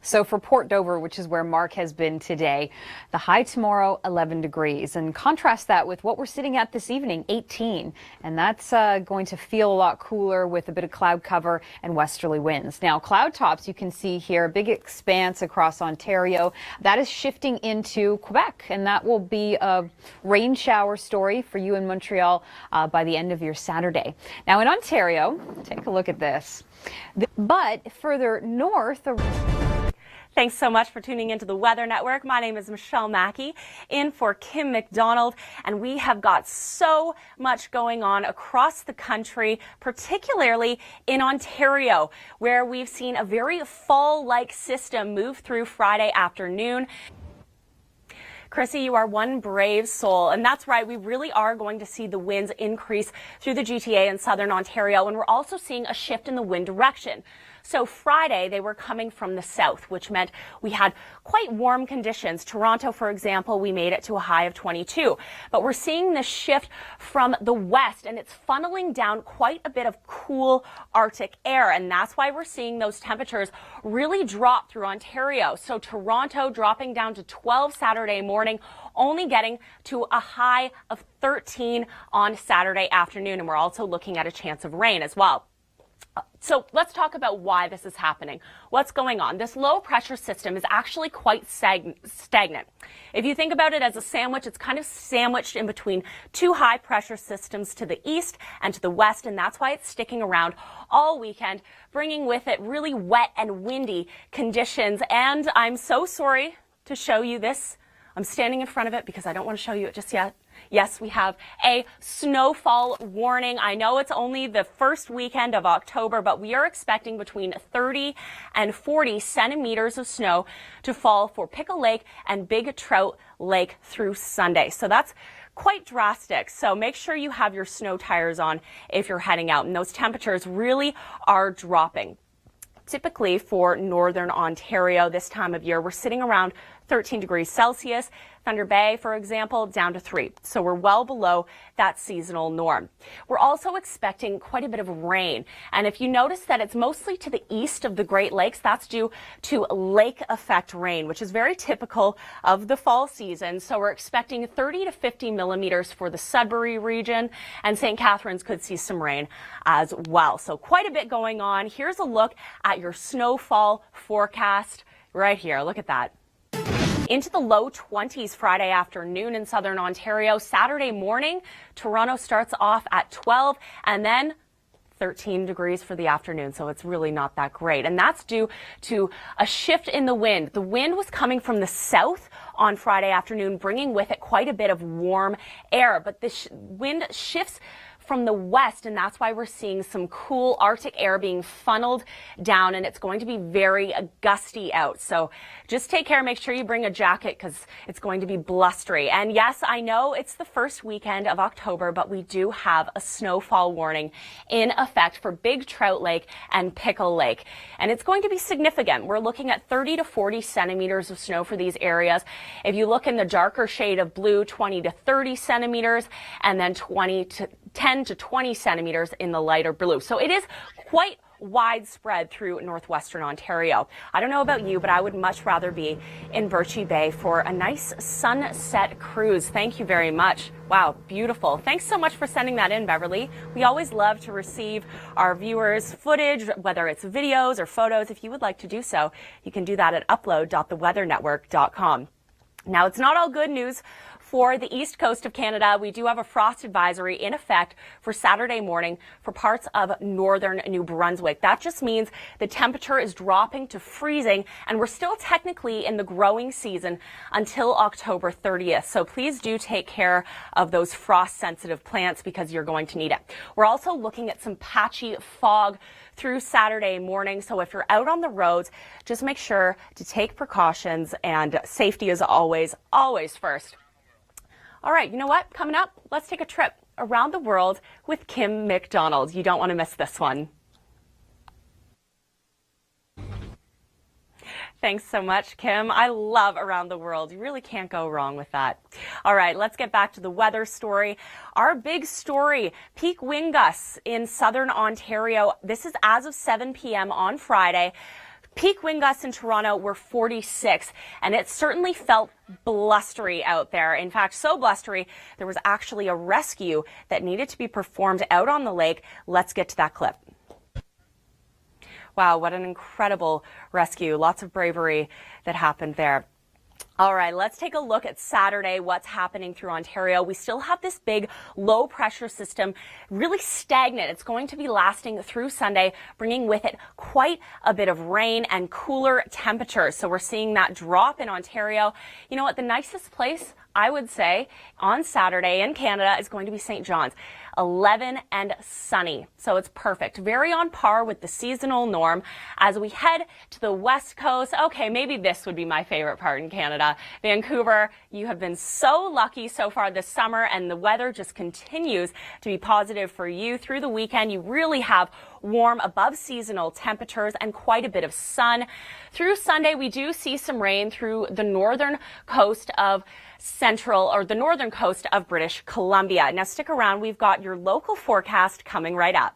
So for Port Dover, which is where Mark has been today, the high tomorrow, 11 degrees. And contrast that with what we're sitting at this evening, 18. And that's going to feel a lot cooler with a bit of cloud cover and westerly winds. Now, cloud tops, you can see here, a big expanse across Ontario. That is shifting into Quebec, and that will be a rain shower story for you in Montreal by the end of your Saturday. Now, in Ontario, take a look at this. But further north... Thanks so much for tuning into the Weather Network. My name is Michelle Mackey, in for Kim McDonald, and we have got so much going on across the country, particularly in Ontario, where we've seen a very fall-like system move through Friday afternoon. Chrissy, you are one brave soul, and that's right, we really are going to see the winds increase through the GTA and southern Ontario, and we're also seeing a shift in the wind direction. So Friday, they were coming from the south, which meant we had quite warm conditions. Toronto, for example, we made it to a high of 22. But we're seeing this shift from the west, and it's funneling down quite a bit of cool Arctic air. And that's why we're seeing those temperatures really drop through Ontario. So Toronto dropping down to 12 Saturday morning, only getting to a high of 13 on Saturday afternoon. And we're also looking at a chance of rain as well. So let's talk about why this is happening. What's going on? This low pressure system is actually quite stagnant. If you think about it as a sandwich, it's kind of sandwiched in between two high pressure systems to the east and to the west, and that's why it's sticking around all weekend, bringing with it really wet and windy conditions. And I'm so sorry to show you this. I'm standing in front of it because I don't want to show you it just yet. Yes, we have a snowfall warning. I know it's only the first weekend of October, but we are expecting between 30 and 40 centimeters of snow to fall for Pickle Lake and Big Trout Lake through Sunday. So that's quite drastic. So make sure you have your snow tires on if you're heading out. And those temperatures really are dropping. Typically for northern Ontario this time of year, we're sitting around 13 degrees Celsius. Thunder Bay, for example, down to 3. So we're well below that seasonal norm. We're also expecting quite a bit of rain. And if you notice that it's mostly to the east of the Great Lakes, that's due to lake effect rain, which is very typical of the fall season. So we're expecting 30 to 50 millimeters for the Sudbury region, and St. Catharines could see some rain as well. So quite a bit going on. Here's a look at your snowfall forecast right here. Look at that. Into the low 20s Friday afternoon in southern Ontario. Saturday morning, Toronto starts off at 12 and then 13 degrees for the afternoon, so it's really not that great. And that's due to a shift in the wind. The wind was coming from the south on Friday afternoon, bringing with it quite a bit of warm air, but the wind shifts from the west, and that's why we're seeing some cool Arctic air being funneled down, and it's going to be very gusty out. So just take care. Make sure you bring a jacket because it's going to be blustery. And yes, I know it's the first weekend of October, but we do have a snowfall warning in effect for Big Trout Lake and Pickle Lake. And it's going to be significant. We're looking at 30 to 40 centimeters of snow for these areas. If you look in the darker shade of blue, 20 to 30 centimeters, and then 10 to 20 centimeters in the lighter blue. So it is quite widespread through northwestern Ontario. I don't know about you, but I would much rather be in Birchie Bay for a nice sunset cruise. Thank you very much. Wow, beautiful. Thanks so much for sending that in, Beverly. We always love to receive our viewers' footage, whether it's videos or photos. If you would like to do so, you can do that at upload.theweathernetwork.com. Now, it's not all good news for the east coast of Canada. We do have a frost advisory in effect for Saturday morning for parts of northern New Brunswick. That just means the temperature is dropping to freezing, and we're still technically in the growing season until October 30th. So please do take care of those frost-sensitive plants because you're going to need it. We're also looking at some patchy fog through Saturday morning. So if you're out on the roads, just make sure to take precautions, and safety is always first. All right, you know what? Coming up, let's take a trip around the world with Kim McDonald. You don't want to miss this one. Thanks so much, Kim. I love Around the World. You really can't go wrong with that. All right, let's get back to the weather story. Our big story, peak wind gusts in southern Ontario. This is as of 7 p.m. on Friday. Peak wind gusts in Toronto were 46, and it certainly felt blustery out there. In fact, so blustery, there was actually a rescue that needed to be performed out on the lake. Let's get to that clip. Wow, what an incredible rescue. Lots of bravery that happened there. All right, let's take a look at Saturday, what's happening through Ontario. We still have this big low pressure system really stagnant. It's going to be lasting through Sunday, bringing with it quite a bit of rain and cooler temperatures. So we're seeing that drop in Ontario. You know what? The nicest place, I would say, on Saturday in Canada is going to be St. John's. 11 and sunny. So it's perfect. Very on par with the seasonal norm. As we head to the west coast, okay, maybe this would be my favorite part in Canada. Vancouver, you have been so lucky so far this summer, and the weather just continues to be positive for you through the weekend. You really have warm above seasonal temperatures and quite a bit of sun. Through Sunday, we do see some rain through the northern coast of the northern coast of British Columbia. Now stick around, we've got your local forecast coming right up.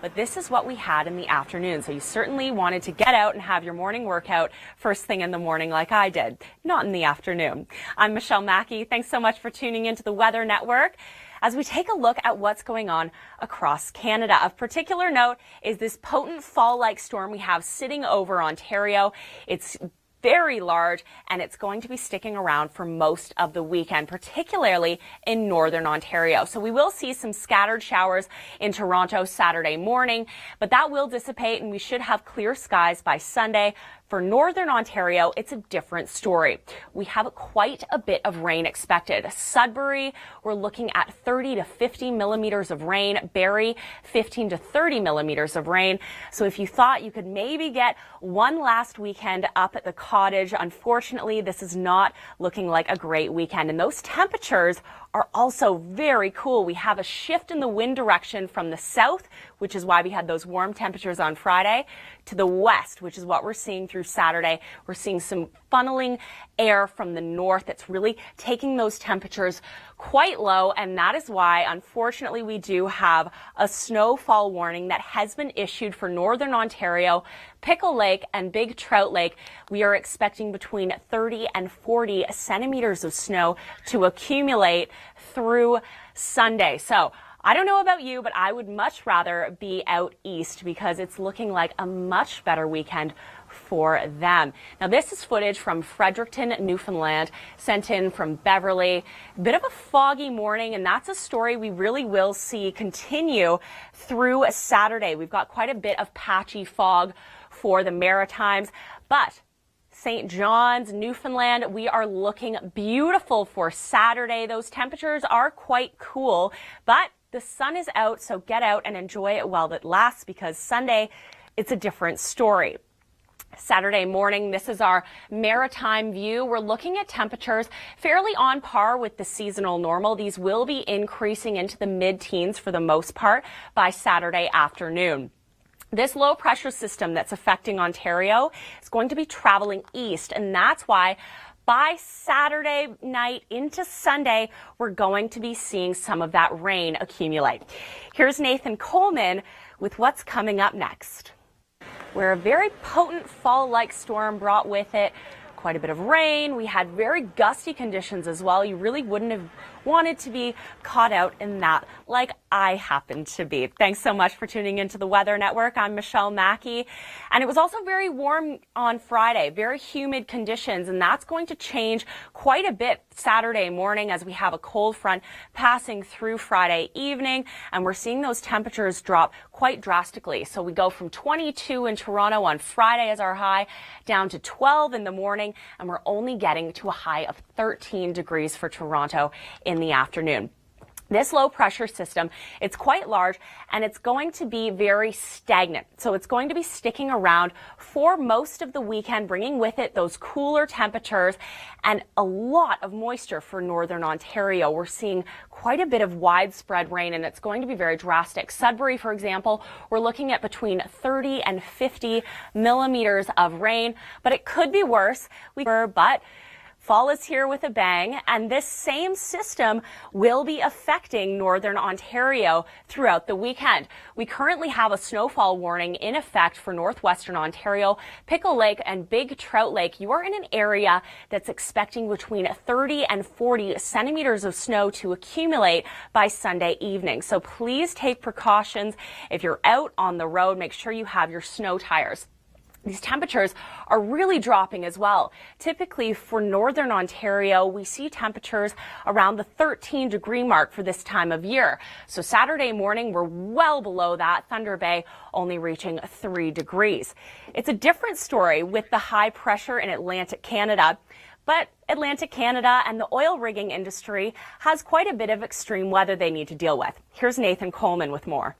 But this is what we had in the afternoon, so you certainly wanted to get out and have your morning workout first thing in the morning like I did, not in the afternoon. I'm Michelle Mackey. Thanks so much for tuning into the Weather Network. As we take a look at what's going on across Canada. Of particular note is this potent fall-like storm we have sitting over Ontario. It's very large, and it's going to be sticking around for most of the weekend, particularly in northern Ontario. So we will see some scattered showers in Toronto Saturday morning, but that will dissipate, and we should have clear skies by Sunday. For northern Ontario, it's a different story. We have quite a bit of rain expected. Sudbury, we're looking at 30 to 50 millimeters of rain. Barrie, 15 to 30 millimeters of rain. So if you thought you could maybe get one last weekend up at the cottage, unfortunately, this is not looking like a great weekend. And those temperatures are also very cool. We have a shift in the wind direction from the south, which is why we had those warm temperatures on Friday, to the west, which is what we're seeing through Saturday. We're seeing some funneling air from the north that's really taking those temperatures quite low, and that is why, unfortunately, we do have a snowfall warning that has been issued for northern Ontario, Pickle Lake and Big Trout Lake. We are expecting between 30 and 40 centimeters of snow to accumulate through Sunday. So I don't know about you, but I would much rather be out east because it's looking like a much better weekend for them. Now, this is footage from Fredericton, Newfoundland, sent in from Beverly. A bit of a foggy morning, and that's a story we really will see continue through Saturday. We've got quite a bit of patchy fog for the Maritimes, but St. John's, Newfoundland, we are looking beautiful for Saturday. Those temperatures are quite cool, but the sun is out, so get out and enjoy it while it lasts, because Sunday, it's a different story. Saturday morning, this is our maritime view. We're looking at temperatures fairly on par with the seasonal normal. These will be increasing into the mid-teens for the most part by Saturday afternoon. This low pressure system that's affecting Ontario is going to be traveling east, and that's why by Saturday night into Sunday, we're going to be seeing some of that rain accumulate. Here's Nathan Coleman with what's coming up next, where a very potent fall-like storm brought with it quite a bit of rain. We had very gusty conditions as well. You really wouldn't have wanted to be caught out in that like I happen to be. Thanks so much for tuning into the Weather Network. I'm Michelle Mackey. And it was also very warm on Friday, very humid conditions, and that's going to change quite a bit Saturday morning as we have a cold front passing through Friday evening, and we're seeing those temperatures drop quite drastically. So we go from 22 in Toronto on Friday as our high down to 12 in the morning, and we're only getting to a high of 13 degrees for Toronto in the afternoon. This low pressure system, it's quite large, and it's going to be very stagnant. So it's going to be sticking around for most of the weekend, bringing with it those cooler temperatures and a lot of moisture for northern Ontario. We're seeing quite a bit of widespread rain, and it's going to be very drastic. Sudbury, for example, we're looking at between 30 and 50 millimeters of rain, but it could be worse. But Fall is here with a bang, and this same system will be affecting northern Ontario throughout the weekend. We currently have a snowfall warning in effect for northwestern Ontario, Pickle Lake and Big Trout Lake. You are in an area that's expecting between 30 and 40 centimeters of snow to accumulate by Sunday evening. So please take precautions. If you're out on the road, make sure you have your snow tires. These temperatures are really dropping as well. Typically for northern Ontario, we see temperatures around the 13-degree mark for this time of year. So Saturday morning, we're well below that. Thunder Bay only reaching 3 degrees. It's a different story with the high pressure in Atlantic Canada. But Atlantic Canada and the oil rigging industry has quite a bit of extreme weather they need to deal with. Here's Nathan Coleman with more.